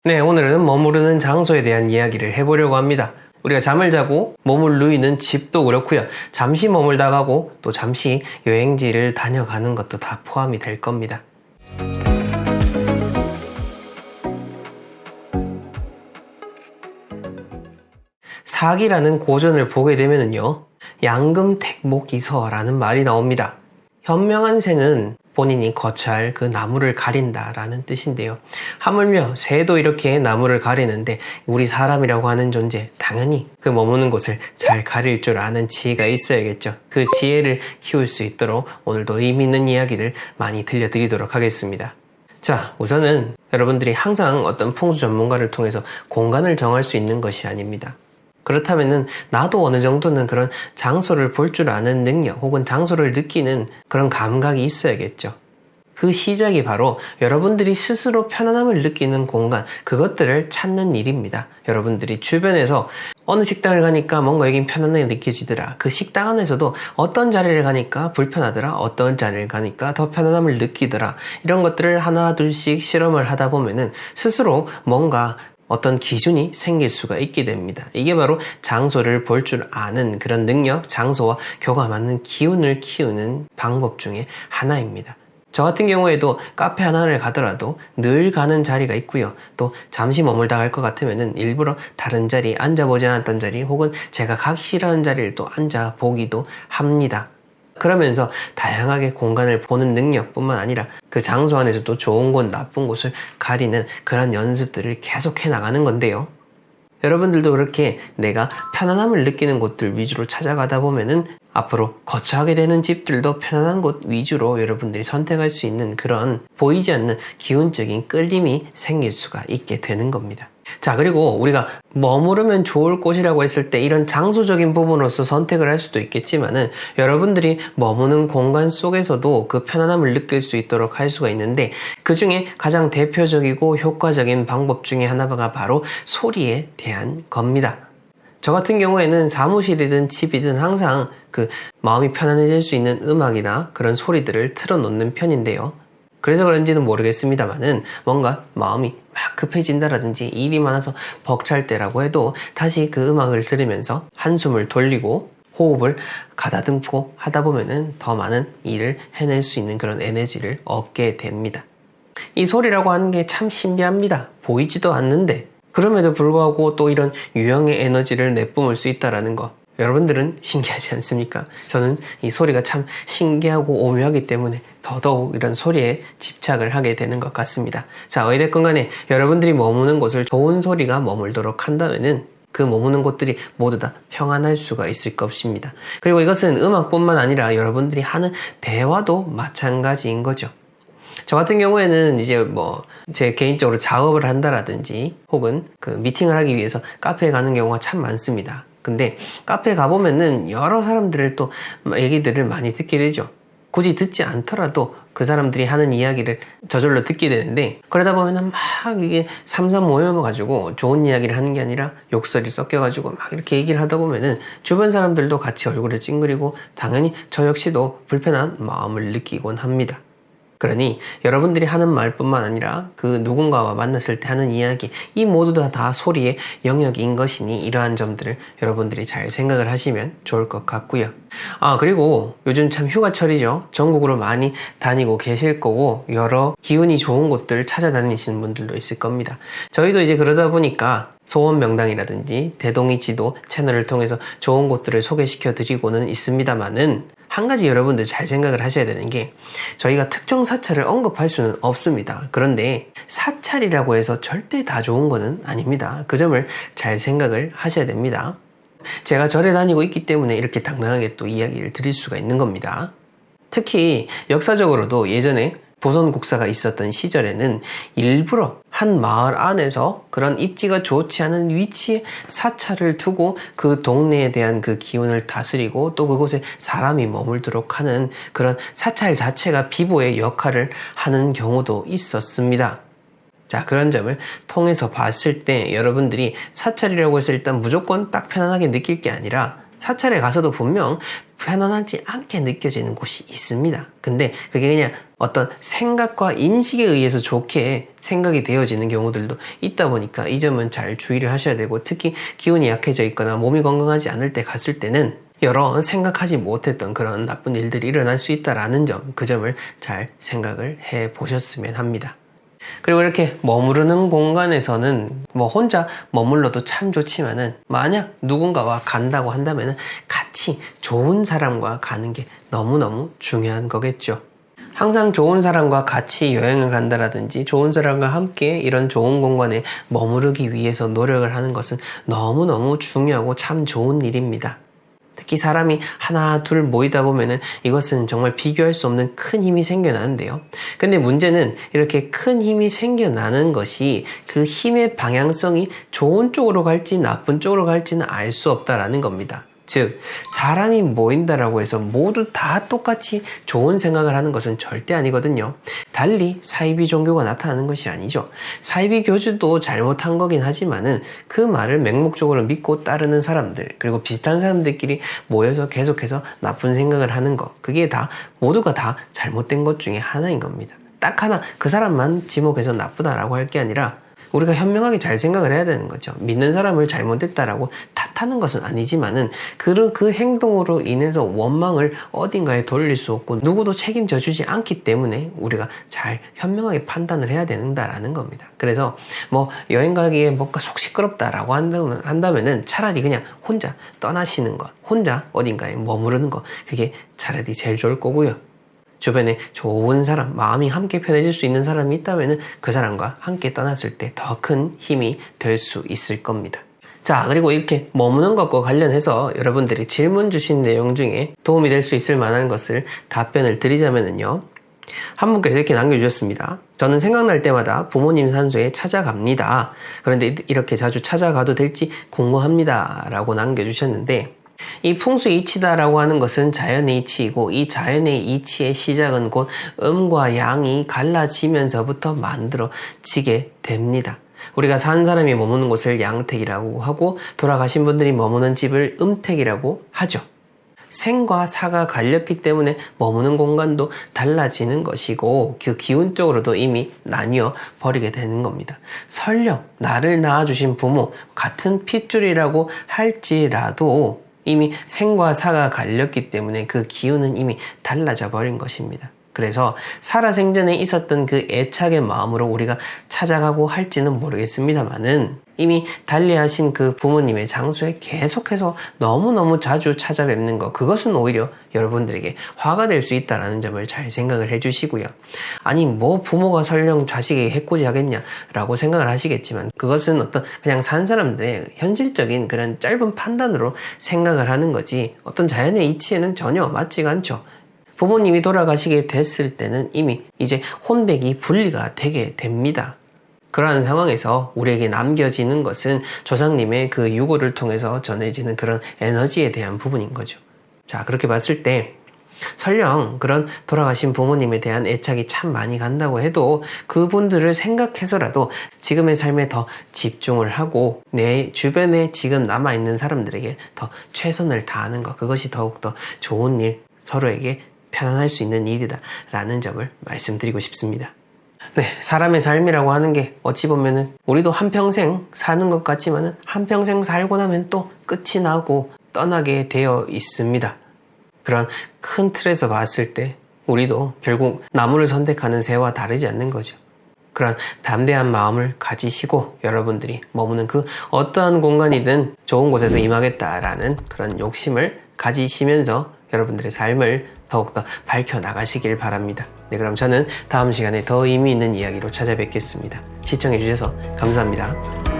네, 오늘은 머무르는 장소에 대한 이야기를 해보려고 합니다. 우리가 잠을 자고 몸을 누이는 집도 그렇고요. 잠시 머물다 가고 또 잠시 여행지를 다녀가는 것도 다 포함이 될 겁니다. 사기라는 고전을 보게 되면요, 양금택목이서라는 말이 나옵니다. 현명한 새는 본인이 거처할 그 나무를 가린다라는 뜻인데요. 하물며 새도 이렇게 나무를 가리는데 우리 사람이라고 하는 존재, 당연히 그 머무는 곳을 잘 가릴 줄 아는 지혜가 있어야겠죠. 그 지혜를 키울 수 있도록 오늘도 의미 있는 이야기들 많이 들려드리도록 하겠습니다. 자, 우선은 여러분들이 항상 어떤 풍수 전문가를 통해서 공간을 정할 수 있는 것이 아닙니다. 그렇다면은 나도 어느 정도는 그런 장소를 볼 줄 아는 능력 혹은 장소를 느끼는 그런 감각이 있어야겠죠. 그 시작이 바로 여러분들이 스스로 편안함을 느끼는 공간, 그것들을 찾는 일입니다. 여러분들이 주변에서 어느 식당을 가니까 뭔가 여긴 편안하게 느껴지더라. 그 식당 안에서도 어떤 자리를 가니까 불편하더라. 어떤 자리를 가니까 더 편안함을 느끼더라. 이런 것들을 하나 둘씩 실험을 하다 보면은 스스로 뭔가 어떤 기준이 생길 수가 있게 됩니다. 이게 바로 장소를 볼 줄 아는 그런 능력, 장소와 교감하는 기운을 키우는 방법 중에 하나입니다. 저 같은 경우에도 카페 하나를 가더라도 늘 가는 자리가 있고요. 또 잠시 머물다 갈 것 같으면은 일부러 다른 자리, 앉아보지 않았던 자리 혹은 제가 가기 싫어하는 자리를 또 앉아보기도 합니다. 그러면서 다양하게 공간을 보는 능력뿐만 아니라 그 장소 안에서도 좋은 곳, 나쁜 곳을 가리는 그런 연습들을 계속해 나가는 건데요. 여러분들도 그렇게 내가 편안함을 느끼는 곳들 위주로 찾아가다 보면은 앞으로 거처하게 되는 집들도 편안한 곳 위주로 여러분들이 선택할 수 있는 그런 보이지 않는 기운적인 끌림이 생길 수가 있게 되는 겁니다. 자, 그리고 우리가 머무르면 좋을 곳이라고 했을 때 이런 장소적인 부분으로서 선택을 할 수도 있겠지만은 여러분들이 머무는 공간 속에서도 그 편안함을 느낄 수 있도록 할 수가 있는데 그 중에 가장 대표적이고 효과적인 방법 중에 하나가 바로 소리에 대한 겁니다. 저 같은 경우에는 사무실이든 집이든 항상 그 마음이 편안해질 수 있는 음악이나 그런 소리들을 틀어놓는 편인데요. 그래서 그런지는 모르겠습니다만은 뭔가 마음이 막 급해진다라든지 일이 많아서 벅찰 때라고 해도 다시 그 음악을 들으면서 한숨을 돌리고 호흡을 가다듬고 하다 보면은 더 많은 일을 해낼 수 있는 그런 에너지를 얻게 됩니다. 이 소리라고 하는 게 참 신비합니다. 보이지도 않는데 그럼에도 불구하고 또 이런 유형의 에너지를 내뿜을 수 있다는 거, 여러분들은 신기하지 않습니까? 저는 이 소리가 참 신기하고 오묘하기 때문에 더더욱 이런 소리에 집착을 하게 되는 것 같습니다. 자, 어찌됐건 간에 여러분들이 머무는 곳을 좋은 소리가 머물도록 한다면은 그 머무는 곳들이 모두 다 평안할 수가 있을 것입니다. 그리고 이것은 음악뿐만 아니라 여러분들이 하는 대화도 마찬가지인 거죠. 저 같은 경우에는 이제 제 개인적으로 작업을 한다라든지 혹은 그 미팅을 하기 위해서 카페에 가는 경우가 참 많습니다. 근데 카페에 가보면은 여러 사람들을 또 얘기들을 많이 듣게 되죠. 굳이 듣지 않더라도 그 사람들이 하는 이야기를 저절로 듣게 되는데 그러다 보면은 막 이게 삼삼 모여가지고 좋은 이야기를 하는 게 아니라 욕설이 섞여가지고 막 이렇게 얘기를 하다 보면은 주변 사람들도 같이 얼굴을 찡그리고 당연히 저 역시도 불편한 마음을 느끼곤 합니다. 그러니 여러분들이 하는 말뿐만 아니라 그 누군가와 만났을 때 하는 이야기, 이 모두 다 소리의 영역인 것이니 이러한 점들을 여러분들이 잘 생각을 하시면 좋을 것 같고요. 그리고 요즘 참 휴가철이죠. 전국으로 많이 다니고 계실 거고 여러 기운이 좋은 곳들 찾아다니시는 분들도 있을 겁니다. 저희도 이제 그러다 보니까 소원명당이라든지 대동이지도 채널을 통해서 좋은 곳들을 소개시켜 드리고는 있습니다만은 한 가지 여러분들 잘 생각을 하셔야 되는 게 저희가 특정 사찰을 언급할 수는 없습니다. 그런데 사찰이라고 해서 절대 다 좋은 거는 아닙니다. 그 점을 잘 생각을 하셔야 됩니다. 제가 절에 다니고 있기 때문에 이렇게 당당하게 또 이야기를 드릴 수가 있는 겁니다. 특히 역사적으로도 예전에 조선 국사가 있었던 시절에는 일부러 한 마을 안에서 그런 입지가 좋지 않은 위치에 사찰을 두고 그 동네에 대한 그 기운을 다스리고 또 그곳에 사람이 머물도록 하는 그런 사찰 자체가 비보의 역할을 하는 경우도 있었습니다. 자, 그런 점을 통해서 봤을 때 여러분들이 사찰이라고 해서 일단 무조건 딱 편안하게 느낄 게 아니라 사찰에 가서도 분명 편안하지 않게 느껴지는 곳이 있습니다. 근데 그게 그냥 어떤 생각과 인식에 의해서 좋게 생각이 되어지는 경우들도 있다 보니까 이 점은 잘 주의를 하셔야 되고, 특히 기운이 약해져 있거나 몸이 건강하지 않을 때 갔을 때는 여러 생각하지 못했던 그런 나쁜 일들이 일어날 수 있다라는 점, 그 점을 잘 생각을 해 보셨으면 합니다. 그리고 이렇게 머무르는 공간에서는 혼자 머물러도 참 좋지만은, 만약 누군가와 간다고 한다면은 같이 좋은 사람과 가는 게 너무너무 중요한 거겠죠. 항상 좋은 사람과 같이 여행을 간다라든지 좋은 사람과 함께 이런 좋은 공간에 머무르기 위해서 노력을 하는 것은 너무너무 중요하고 참 좋은 일입니다. 특히 사람이 하나 둘 모이다 보면은 이것은 정말 비교할 수 없는 큰 힘이 생겨나는데요. 근데 문제는 이렇게 큰 힘이 생겨나는 것이 그 힘의 방향성이 좋은 쪽으로 갈지 나쁜 쪽으로 갈지는 알 수 없다라는 겁니다. 즉, 사람이 모인다라고 해서 모두 다 똑같이 좋은 생각을 하는 것은 절대 아니거든요. 달리 사이비 종교가 나타나는 것이 아니죠. 사이비 교주도 잘못한 거긴 하지만은 그 말을 맹목적으로 믿고 따르는 사람들, 그리고 비슷한 사람들끼리 모여서 계속해서 나쁜 생각을 하는 것, 그게 다 모두가 다 잘못된 것 중에 하나인 겁니다. 딱 하나 그 사람만 지목해서 나쁘다라고 할 게 아니라 우리가 현명하게 잘 생각을 해야 되는 거죠. 믿는 사람을 잘못했다라고 탓하는 것은 아니지만은 그 행동으로 인해서 원망을 어딘가에 돌릴 수 없고 누구도 책임져 주지 않기 때문에 우리가 잘 현명하게 판단을 해야 된다라는 겁니다. 그래서 여행 가기에 뭔가 속 시끄럽다라고 한다면은 차라리 그냥 혼자 떠나시는 것, 혼자 어딘가에 머무르는 것, 그게 차라리 제일 좋을 거고요. 주변에 좋은 사람, 마음이 함께 편해질 수 있는 사람이 있다면 그 사람과 함께 떠났을 때 더 큰 힘이 될 수 있을 겁니다. 자, 그리고 이렇게 머무는 것과 관련해서 여러분들이 질문 주신 내용 중에 도움이 될 수 있을 만한 것을 답변을 드리자면요. 한 분께서 이렇게 남겨주셨습니다. 저는 생각날 때마다 부모님 산소에 찾아갑니다. 그런데 이렇게 자주 찾아가도 될지 궁금합니다. 라고 남겨주셨는데, 이 풍수의 이치다라고 하는 것은 자연의 이치이고, 이 자연의 이치의 시작은 곧 음과 양이 갈라지면서부터 만들어지게 됩니다. 우리가 산 사람이 머무는 곳을 양택이라고 하고, 돌아가신 분들이 머무는 집을 음택이라고 하죠. 생과 사가 갈렸기 때문에 머무는 공간도 달라지는 것이고, 그 기운적으로도 이미 나뉘어 버리게 되는 겁니다. 설령 나를 낳아주신 부모, 같은 핏줄이라고 할지라도 이미 생과 사가 갈렸기 때문에 그 기운은 이미 달라져 버린 것입니다. 그래서 살아생전에 있었던 그 애착의 마음으로 우리가 찾아가고 할지는 모르겠습니다만은, 이미 달리하신 그 부모님의 장소에 계속해서 너무너무 자주 찾아뵙는 것, 그것은 오히려 여러분들에게 화가 될 수 있다는 점을 잘 생각을 해주시고요. 아니 부모가 설령 자식에게 해코지 하겠냐라고 생각을 하시겠지만, 그것은 어떤 그냥 산 사람들의 현실적인 그런 짧은 판단으로 생각을 하는 거지 어떤 자연의 이치에는 전혀 맞지가 않죠. 부모님이 돌아가시게 됐을 때는 이미 이제 혼백이 분리가 되게 됩니다. 그러한 상황에서 우리에게 남겨지는 것은 조상님의 그 유고를 통해서 전해지는 그런 에너지에 대한 부분인 거죠. 자, 그렇게 봤을 때 설령 그런 돌아가신 부모님에 대한 애착이 참 많이 간다고 해도 그분들을 생각해서라도 지금의 삶에 더 집중을 하고 내 주변에 지금 남아있는 사람들에게 더 최선을 다하는 것, 그것이 더욱더 좋은 일, 서로에게 편안할 수 있는 일이다라는 점을 말씀드리고 싶습니다. 네, 사람의 삶이라고 하는 게 어찌 보면은 우리도 한평생 사는 것 같지만은 한평생 살고 나면 또 끝이 나고 떠나게 되어 있습니다. 그런 큰 틀에서 봤을 때 우리도 결국 나무를 선택하는 새와 다르지 않는 거죠. 그런 담대한 마음을 가지시고 여러분들이 머무는 그 어떠한 공간이든 좋은 곳에서 임하겠다라는 그런 욕심을 가지시면서 여러분들의 삶을 더욱더 밝혀나가시길 바랍니다. 네, 그럼 저는 다음 시간에 더 의미 있는 이야기로 찾아뵙겠습니다. 시청해주셔서 감사합니다.